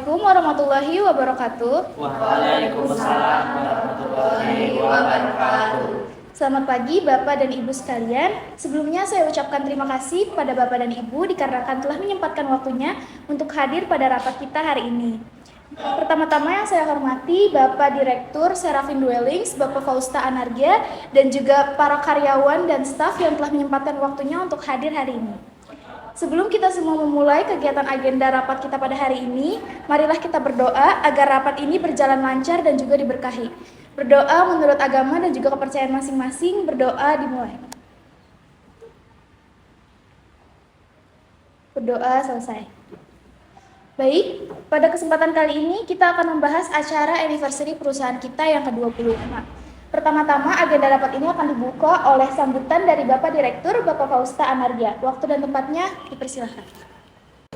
Assalamualaikum warahmatullahi wabarakatuh. Waalaikumsalam warahmatullahi wabarakatuh. Selamat pagi Bapak dan Ibu sekalian. Sebelumnya saya ucapkan terima kasih kepada Bapak dan Ibu dikarenakan telah menyempatkan waktunya untuk hadir pada rapat kita hari ini. Pertama-tama yang saya hormati Bapak Direktur Serafin Dwellings, Bapak Fausta Anargia, dan juga para karyawan dan staf yang telah menyempatkan waktunya untuk hadir hari ini. Sebelum kita semua memulai kegiatan agenda rapat kita pada hari ini, marilah kita berdoa agar rapat ini berjalan lancar dan juga diberkahi. Berdoa menurut agama dan juga kepercayaan masing-masing, berdoa dimulai. Berdoa selesai. Baik, pada kesempatan kali ini kita akan membahas acara anniversary perusahaan kita yang ke-25. Pertama-tama, agenda rapat ini akan dibuka oleh sambutan dari Bapak Direktur, Bapak Fausta Anargia. Waktu dan tempatnya dipersilakan.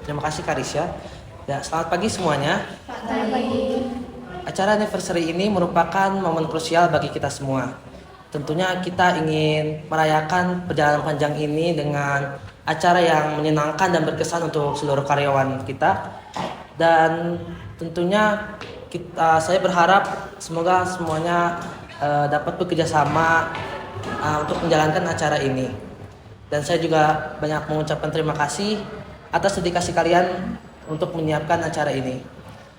Terima kasih Karisya. Ya, selamat pagi semuanya. Selamat pagi. Acara anniversary ini merupakan momen krusial bagi kita semua. Tentunya kita ingin merayakan perjalanan panjang ini dengan acara yang menyenangkan dan berkesan untuk seluruh karyawan kita. Dan tentunya saya berharap semoga semuanya dapat bekerja sama untuk menjalankan acara ini. Dan saya juga banyak mengucapkan terima kasih atas dedikasi kalian untuk menyiapkan acara ini.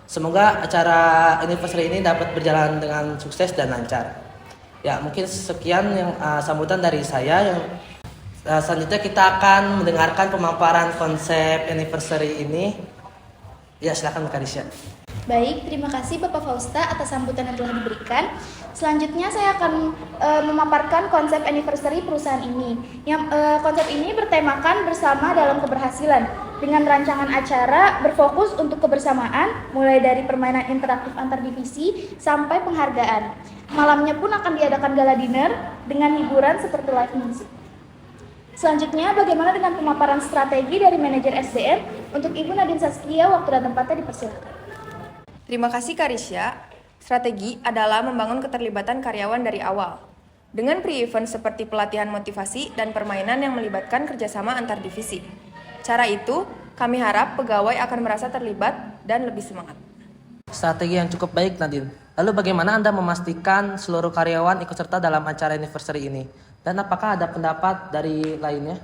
Semoga acara anniversary ini dapat berjalan dengan sukses dan lancar. Ya, mungkin sekian yang sambutan dari saya. Yang selanjutnya kita akan mendengarkan pemaparan konsep anniversary ini. Ya, silakan Karisya. Baik, terima kasih Bapak Fausta atas sambutan yang telah diberikan. Selanjutnya saya akan memaparkan konsep anniversary perusahaan ini. Konsep ini bertemakan bersama dalam keberhasilan dengan rancangan acara berfokus untuk kebersamaan, mulai dari permainan interaktif antar divisi sampai penghargaan. Malamnya pun akan diadakan gala dinner dengan hiburan seperti live music. Selanjutnya, bagaimana dengan pemaparan strategi dari manajer SDM untuk Ibu Nadine Saskia? Waktu dan tempatnya dipersilakan. Terima kasih Karisya. Strategi adalah membangun keterlibatan karyawan dari awal. Dengan pre-event seperti pelatihan motivasi dan permainan yang melibatkan kerjasama antar divisi. Cara itu, kami harap pegawai akan merasa terlibat dan lebih semangat. Strategi yang cukup baik, Nadine. Lalu bagaimana Anda memastikan seluruh karyawan ikut serta dalam acara anniversary ini? Dan apakah ada pendapat dari lainnya?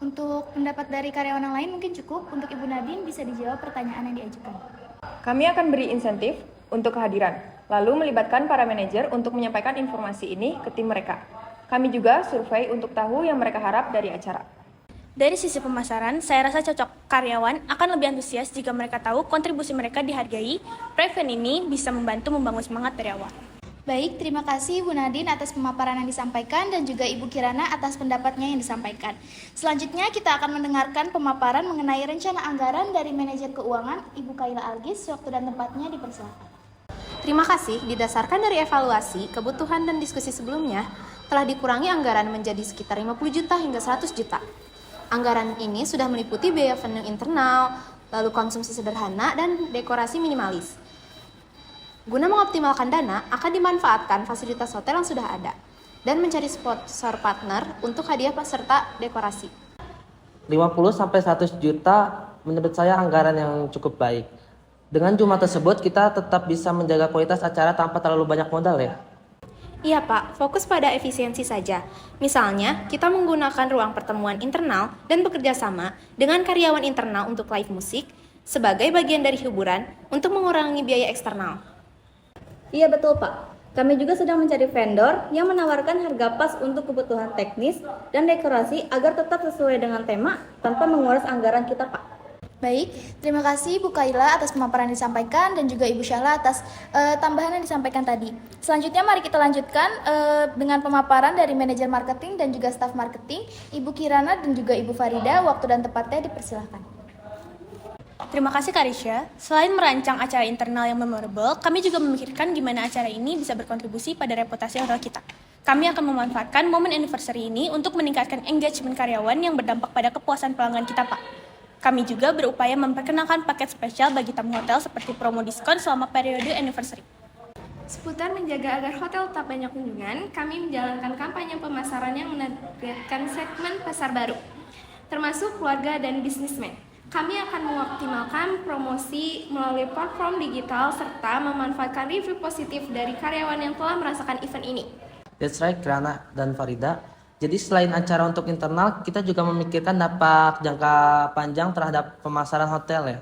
Untuk pendapat dari karyawan yang lain mungkin cukup. Untuk Ibu Nadine bisa dijawab pertanyaan yang diajukan. Kami akan beri insentif untuk kehadiran, lalu melibatkan para manajer untuk menyampaikan informasi ini ke tim mereka. Kami juga survei untuk tahu yang mereka harap dari acara. Dari sisi pemasaran, saya rasa cocok. Karyawan akan lebih antusias jika mereka tahu kontribusi mereka dihargai. Pre-event ini bisa membantu membangun semangat dari awal. Baik, terima kasih Bu Nadine atas pemaparan yang disampaikan dan juga Ibu Kirana atas pendapatnya yang disampaikan. Selanjutnya kita akan mendengarkan pemaparan mengenai rencana anggaran dari manajer keuangan Ibu Kaila Algis. Waktu dan tempatnya dipersilakan. Terima kasih, didasarkan dari evaluasi, kebutuhan dan diskusi sebelumnya, telah dikurangi anggaran menjadi sekitar 50 juta hingga 100 juta. Anggaran ini sudah meliputi biaya venue internal, lalu konsumsi sederhana dan dekorasi minimalis. Guna mengoptimalkan dana, akan dimanfaatkan fasilitas hotel yang sudah ada dan mencari sponsor partner untuk hadiah peserta dekorasi. 50-100 juta menurut saya anggaran yang cukup baik. Dengan jumlah tersebut, kita tetap bisa menjaga kualitas acara tanpa terlalu banyak modal ya. Iya Pak, fokus pada efisiensi saja. Misalnya, kita menggunakan ruang pertemuan internal dan bekerja sama dengan karyawan internal untuk live musik sebagai bagian dari hiburan untuk mengurangi biaya eksternal. Iya betul Pak, kami juga sedang mencari vendor yang menawarkan harga pas untuk kebutuhan teknis dan dekorasi agar tetap sesuai dengan tema tanpa menguras anggaran kita Pak. Baik, terima kasih Bu Kaila atas pemaparan yang disampaikan dan juga Ibu Syahla atas tambahan yang disampaikan tadi. Selanjutnya mari kita lanjutkan dengan pemaparan dari manajer marketing dan juga staf marketing Ibu Kirana dan juga Ibu Farida. Waktu dan tempatnya dipersilakan. Terima kasih Karisya. Selain merancang acara internal yang memorable, kami juga memikirkan gimana acara ini bisa berkontribusi pada reputasi hotel kita. Kami akan memanfaatkan momen anniversary ini untuk meningkatkan engagement karyawan yang berdampak pada kepuasan pelanggan kita, Pak. Kami juga berupaya memperkenalkan paket spesial bagi tamu hotel seperti promo diskon selama periode anniversary. Seputar menjaga agar hotel tetap banyak kunjungan, kami menjalankan kampanye pemasaran yang menargetkan segmen pasar baru, termasuk keluarga dan bisnismen. Kami akan mengoptimalkan promosi melalui platform digital serta memanfaatkan review positif dari karyawan yang telah merasakan event ini. That's right, Kirana dan Farida. Jadi selain acara untuk internal, kita juga memikirkan dampak jangka panjang terhadap pemasaran hotel ya.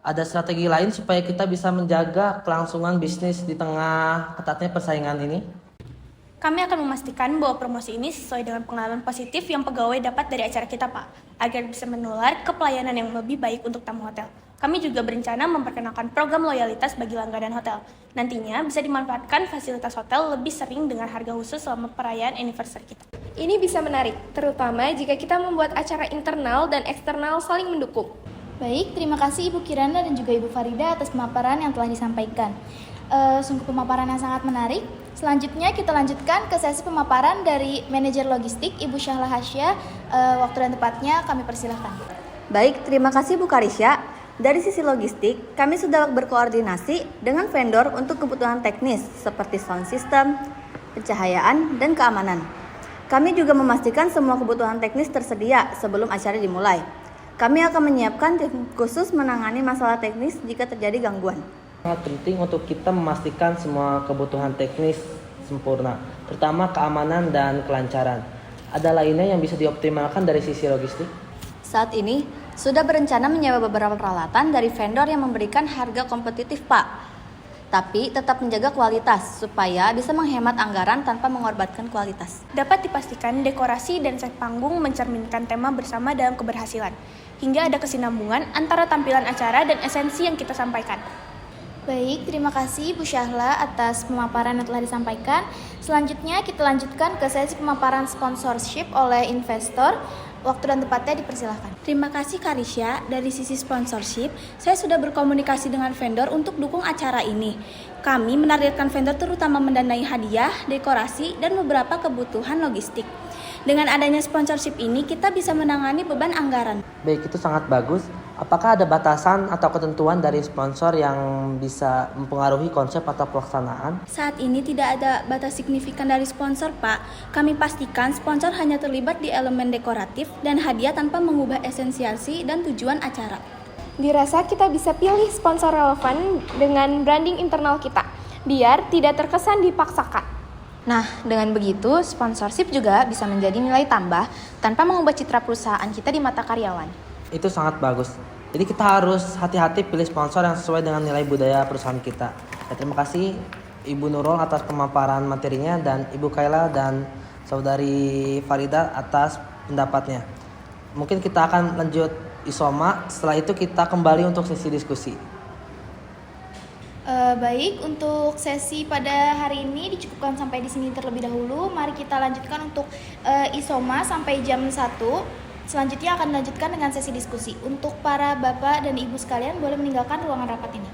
Ada strategi lain supaya kita bisa menjaga kelangsungan bisnis di tengah ketatnya persaingan ini? Kami akan memastikan bahwa promosi ini sesuai dengan pengalaman positif yang pegawai dapat dari acara kita, Pak, agar bisa menular ke pelayanan yang lebih baik untuk tamu hotel. Kami juga berencana memperkenalkan program loyalitas bagi langganan hotel. Nantinya bisa dimanfaatkan fasilitas hotel lebih sering dengan harga khusus selama perayaan anniversary kita. Ini bisa menarik, terutama jika kita membuat acara internal dan eksternal saling mendukung. Baik, terima kasih Ibu Kirana dan juga Ibu Farida atas pemaparan yang telah disampaikan. Sungguh pemaparan yang sangat menarik. Selanjutnya kita lanjutkan ke sesi pemaparan dari manajer logistik Ibu Syahla Hasya. Waktu dan tempatnya kami persilahkan. Baik, terima kasih Bu Karisya. Dari sisi logistik, kami sudah berkoordinasi dengan vendor untuk kebutuhan teknis seperti sound system, pencahayaan, dan keamanan. Kami juga memastikan semua kebutuhan teknis tersedia sebelum acara dimulai. Kami akan menyiapkan tim khusus menangani masalah teknis jika terjadi gangguan. Sangat penting untuk kita memastikan semua kebutuhan teknis sempurna, terutama keamanan dan kelancaran. Ada lainnya yang bisa dioptimalkan dari sisi logistik? Saat ini, sudah berencana menyewa beberapa peralatan dari vendor yang memberikan harga kompetitif, Pak. Tapi tetap menjaga kualitas, supaya bisa menghemat anggaran tanpa mengorbankan kualitas. Dapat dipastikan dekorasi dan set panggung mencerminkan tema bersama dalam keberhasilan, hingga ada kesinambungan antara tampilan acara dan esensi yang kita sampaikan. Baik, terima kasih Bu Syahla atas pemaparan yang telah disampaikan. Selanjutnya kita lanjutkan ke sesi pemaparan sponsorship oleh investor. Waktu dan tempatnya dipersilahkan. Terima kasih Karisya. Dari sisi sponsorship, saya sudah berkomunikasi dengan vendor untuk dukung acara ini. Kami menargetkan vendor terutama mendanai hadiah, dekorasi, dan beberapa kebutuhan logistik. Dengan adanya sponsorship ini, kita bisa menangani beban anggaran. Baik, itu sangat bagus. Apakah ada batasan atau ketentuan dari sponsor yang bisa mempengaruhi konsep atau pelaksanaan? Saat ini tidak ada batas signifikan dari sponsor, Pak. Kami pastikan sponsor hanya terlibat di elemen dekoratif dan hadiah tanpa mengubah esensiasi dan tujuan acara. Dirasa kita bisa pilih sponsor relevan dengan branding internal kita, biar tidak terkesan dipaksakan. Nah, dengan begitu, sponsorship juga bisa menjadi nilai tambah tanpa mengubah citra perusahaan kita di mata karyawan. Itu sangat bagus. Jadi kita harus hati-hati pilih sponsor yang sesuai dengan nilai budaya perusahaan kita. Ya, terima kasih Ibu Nurul atas pemaparan materinya dan Ibu Kaila dan Saudari Farida atas pendapatnya. Mungkin kita akan lanjut isoma, setelah itu kita kembali untuk sesi diskusi. Baik, untuk sesi pada hari ini dicukupkan sampai di sini terlebih dahulu. Mari kita lanjutkan untuk isoma sampai jam 1. Selanjutnya akan dilanjutkan dengan sesi diskusi. Untuk para bapak dan ibu sekalian boleh meninggalkan ruangan rapat ini.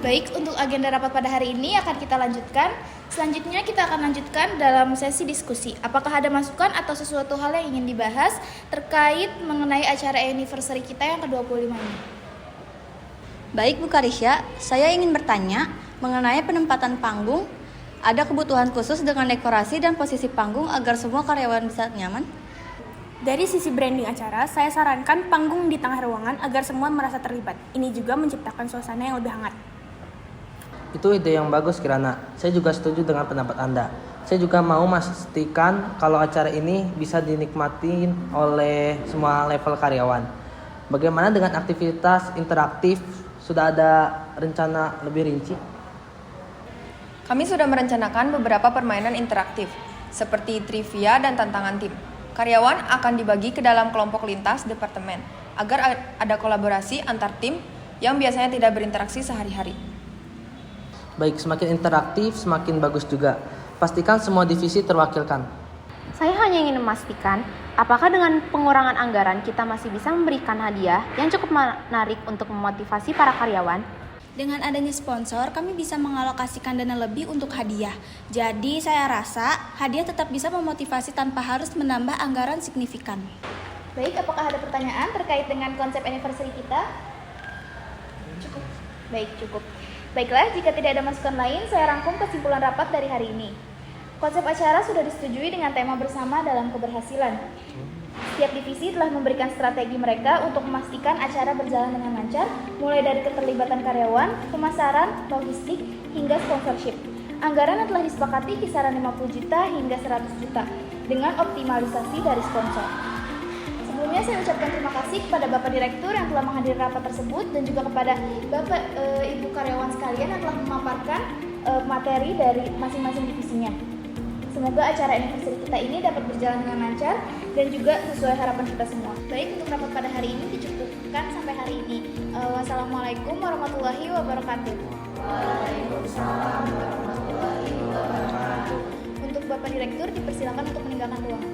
Baik, untuk agenda rapat pada hari ini akan kita lanjutkan. Selanjutnya kita akan lanjutkan dalam sesi diskusi. Apakah ada masukan atau sesuatu hal yang ingin dibahas terkait mengenai acara anniversary kita yang ke-25 ini? Baik Bu Karisya, saya ingin bertanya mengenai penempatan panggung. Ada kebutuhan khusus dengan dekorasi dan posisi panggung agar semua karyawan bisa nyaman? Dari sisi branding acara, saya sarankan panggung di tengah ruangan agar semua merasa terlibat. Ini juga menciptakan suasana yang lebih hangat. Itu ide yang bagus Kirana. Saya juga setuju dengan pendapat Anda. Saya juga mau memastikan kalau acara ini bisa dinikmati oleh semua level karyawan. Bagaimana dengan aktivitas interaktif? Sudah ada rencana lebih rinci? Kami sudah merencanakan beberapa permainan interaktif, seperti trivia dan tantangan tim. Karyawan akan dibagi ke dalam kelompok lintas departemen, agar ada kolaborasi antar tim yang biasanya tidak berinteraksi sehari-hari. Baik, semakin interaktif, semakin bagus juga. Pastikan semua divisi terwakilkan. Saya hanya ingin memastikan, apakah dengan pengurangan anggaran kita masih bisa memberikan hadiah yang cukup menarik untuk memotivasi para karyawan? Dengan adanya sponsor, kami bisa mengalokasikan dana lebih untuk hadiah. Jadi, saya rasa hadiah tetap bisa memotivasi tanpa harus menambah anggaran signifikan. Baik, apakah ada pertanyaan terkait dengan konsep anniversary kita? Cukup. Baik, cukup. Baiklah, jika tidak ada masukan lain, saya rangkum kesimpulan rapat dari hari ini. Konsep acara sudah disetujui dengan tema bersama dalam keberhasilan. Setiap divisi telah memberikan strategi mereka untuk memastikan acara berjalan dengan lancar, mulai dari keterlibatan karyawan, pemasaran, logistik, hingga sponsorship. Anggaran yang telah disepakati kisaran 50 juta hingga 100 juta, dengan optimalisasi dari sponsor. Sebelumnya saya ucapkan terima kasih kepada Bapak Direktur yang telah menghadiri rapat tersebut, dan juga kepada Bapak Ibu karyawan sekalian yang telah memaparkan materi dari masing-masing divisinya. Semoga acara anniversary kita ini dapat berjalan dengan lancar dan juga sesuai harapan kita semua. Baik, untuk rapat pada hari ini dicukupkan sampai hari ini. Wassalamualaikum warahmatullahi wabarakatuh. Waalaikumsalam warahmatullahi wabarakatuh. Untuk Bapak Direktur dipersilakan untuk meninggalkan ruangan.